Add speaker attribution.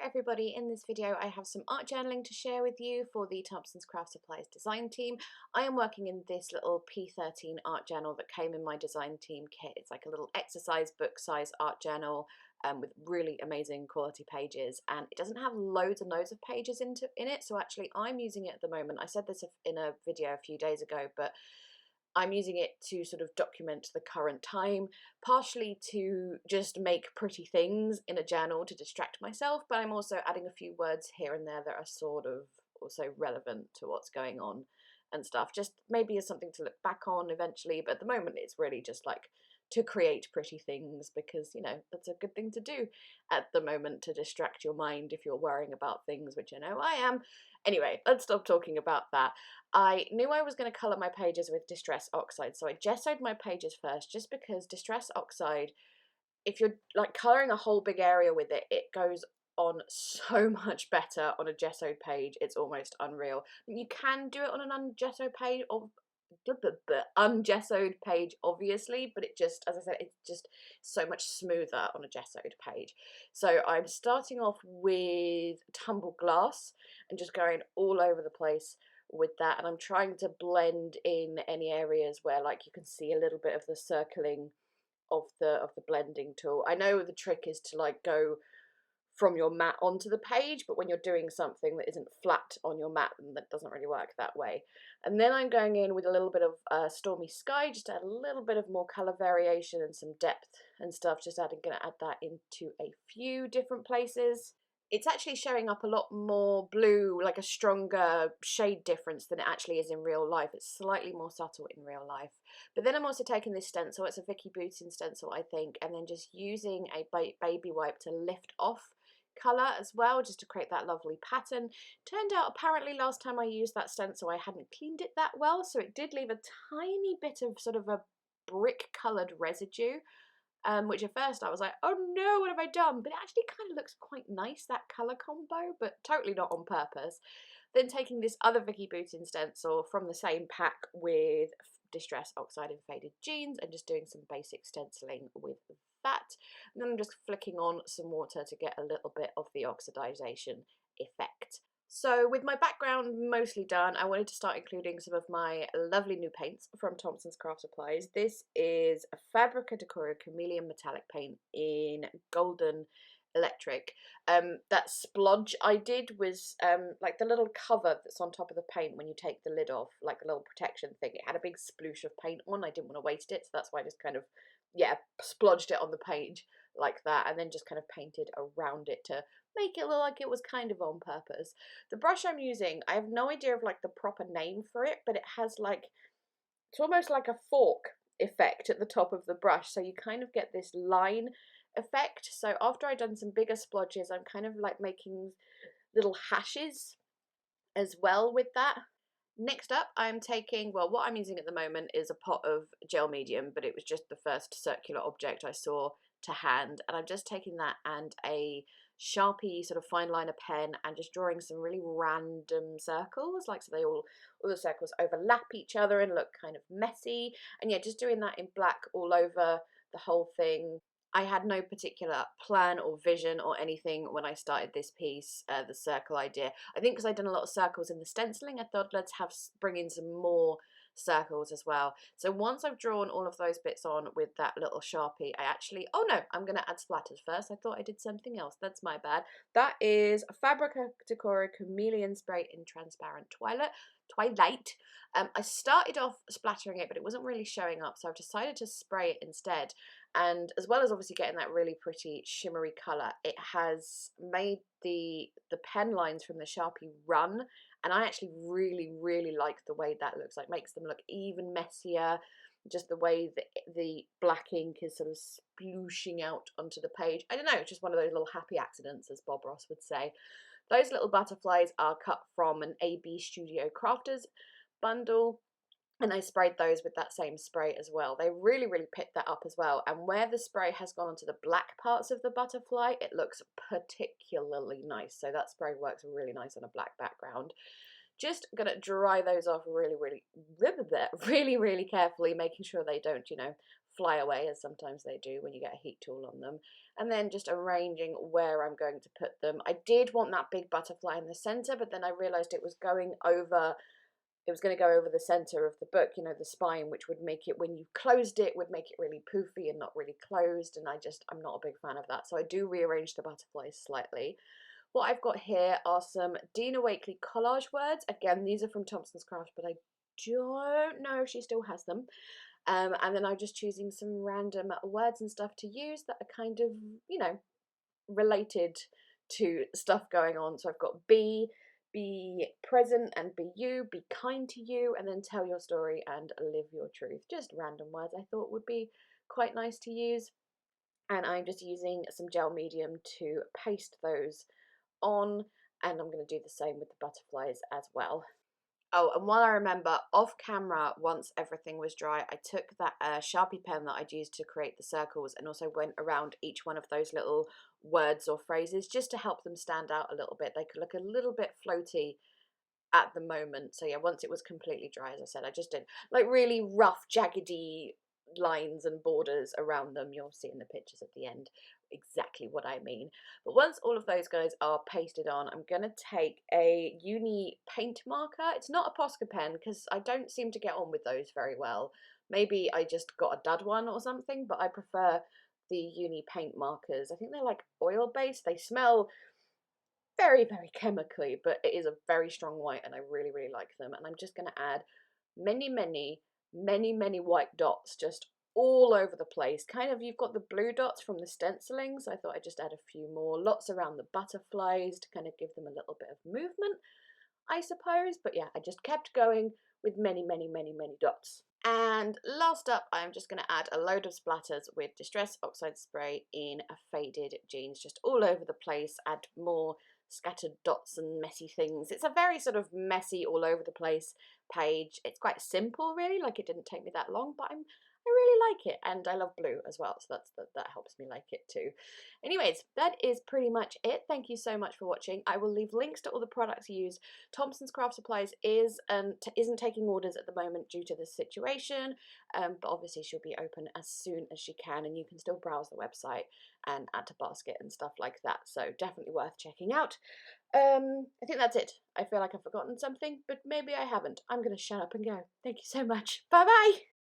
Speaker 1: everybody, in this video I have some art journaling to share with you for the Thompson's Craft Supplies design team. I am working in this little P13 art journal that came in my design team kit. It's like a little exercise book size art journal with really amazing quality pages, and it doesn't have loads and loads of pages in it, so actually I'm using it at the moment. I said this in a video a few days ago, but I'm using it to sort of document the current time, partially to just make pretty things in a journal to distract myself, but I'm also adding a few words here and there that are sort of also relevant to what's going on and stuff, just maybe as something to look back on eventually, but at the moment it's really just like to create pretty things because, you know, that's a good thing to do at the moment to distract your mind if you're worrying about things, which I know I am. Anyway, let's stop talking about that. I knew I was going to colour my pages with Distress Oxide, so I gessoed my pages first just because Distress Oxide, if you're like colouring a whole big area with it, it goes on so much better on a gessoed page. It's almost unreal. You can do it on an ungessoed page or ungessoed page obviously, but it just, as I said, it's just so much smoother on a gessoed page. So I'm starting off with tumbled glass and just going all over the place with that, and I'm trying to blend in any areas where like you can see a little bit of the circling of the blending tool. I know the trick is to like go from your mat onto the page, but when you're doing something that isn't flat on your mat, then that doesn't really work that way. And then I'm going in with a little bit of stormy sky, just to add a little bit of more colour variation and some depth and stuff, just going to add that into a few different places. It's actually showing up a lot more blue, like a stronger shade difference than it actually is in real life. It's slightly more subtle in real life. But then I'm also taking this stencil, it's a Vicky Boutin stencil I think, and then just using a baby wipe to lift off colour as well, just to create that lovely pattern. Turned out apparently last time I used that stencil I hadn't cleaned it that well, so it did leave a tiny bit of sort of a brick coloured residue, which at first I was like, oh no, what have I done? But it actually kind of looks quite nice, that colour combo, but totally not on purpose. Then taking this other Vicky Boutin stencil from the same pack with Distress Oxide and Faded Jeans and just doing some basic stenciling with that. And then I'm just flicking on some water to get a little bit of the oxidization effect. So with my background mostly done, I wanted to start including some of my lovely new paints from Thompson's Craft Supplies. This is a Fabrica Decora Chameleon Metallic paint in Golden Electric. That splodge I did was like the little cover that's on top of the paint when you take the lid off, like a little protection thing. It had a big sploosh of paint on. I didn't want to waste it, so that's why I just kind of, yeah, splodged it on the page like that, and then just kind of painted around it to make it look like it was kind of on purpose. The brush I'm using, I have no idea of like the proper name for it, but it has like, it's almost like a fork effect at the top of the brush, so you kind of get this line effect. So after I've done some bigger splodges, I'm kind of like making little hashes as well with that. Next up, I'm taking, well, what I'm using at the moment is a pot of gel medium, but it was just the first circular object I saw to hand, and I'm just taking that and a Sharpie sort of fine liner pen and just drawing some really random circles, like so they all the circles overlap each other and look kind of messy, and yeah, just doing that in black all over the whole thing. I had no particular plan or vision or anything when I started this piece, the circle idea. I think because I'd done a lot of circles in the stenciling, I thought let's bring in some more circles as well. So once I've drawn all of those bits on with that little Sharpie, I actually, oh no, I'm going to add splatters first. I thought I did something else. That's my bad. That is Fabrica Decora Chameleon Spray in Transparent Twilight. I started off splattering it, but it wasn't really showing up, so I've decided to spray it instead. And as well as obviously getting that really pretty shimmery colour, it has made the pen lines from the Sharpie run, and I actually really like the way that looks. Like, makes them look even messier, just the way that the black ink is sort of splooshing out onto the page. I don't know, just one of those little happy accidents, as Bob Ross would say. Those little butterflies are cut from an AB Studio Crafters bundle, and I sprayed those with that same spray as well. They really picked that up as well, and where the spray has gone onto the black parts of the butterfly, it looks particularly nice. So that spray works really nice on a black background. Just gonna dry those off really carefully, making sure they don't, you know, fly away, as sometimes they do when you get a heat tool on them. And then just arranging where I'm going to put them. I did want that big butterfly in the center, but then I realized it was going to go over the center of the book, you know, the spine, which would make it, when you closed it, would make it really poofy and not really closed. And I'm not a big fan of that. So I do rearrange the butterflies slightly. What I've got here are some Dina Wakley collage words. Again, these are from Thompson's Craft, but I don't know if she still has them. And then I'm just choosing some random words and stuff to use that are kind of, you know, related to stuff going on. So I've got be present and be you, be kind to you, and then tell your story and live your truth. Just random words I thought would be quite nice to use. And I'm just using some gel medium to paste those on, and I'm going to do the same with the butterflies as well. Oh, and while I remember, off camera, once everything was dry, I took that Sharpie pen that I'd used to create the circles and also went around each one of those little words or phrases just to help them stand out a little bit. They could look a little bit floaty at the moment. So yeah, once it was completely dry, as I said, I just did like really rough, jaggedy lines and borders around them. You'll see in the pictures at the end exactly what I mean. But once all of those guys are pasted on, I'm going to take a uni paint marker. It's not a Posca pen because I don't seem to get on with those very well. Maybe I just got a dud one or something, but I prefer the uni paint markers. I think they're like oil based. They smell very, very chemically, but it is a very strong white and I really, really like them. And I'm just going to add many, many, many, many white dots just all over the place. Kind of, you've got the blue dots from the stenciling, so I thought I'd just add a few more. Lots around the butterflies to kind of give them a little bit of movement, I suppose. But yeah, I just kept going with many, many, many, many dots. And last up, I'm just going to add a load of splatters with Distress Oxide spray in a faded jeans, just all over the place. Add more scattered dots and messy things. It's a very sort of messy, all over the place page. It's quite simple, really. Like, it didn't take me that long, but I really like it, and I love blue as well, so that helps me like it too. Anyways, that is pretty much it. Thank you so much for watching. I will leave links to all the products used. Thompson's Craft Supplies isn't taking orders at the moment due to the situation, but obviously she'll be open as soon as she can, and you can still browse the website and add to basket and stuff like that, so definitely worth checking out. I think that's it. I feel like I've forgotten something, but maybe I haven't. I'm going to shut up and go. Thank you so much. Bye bye!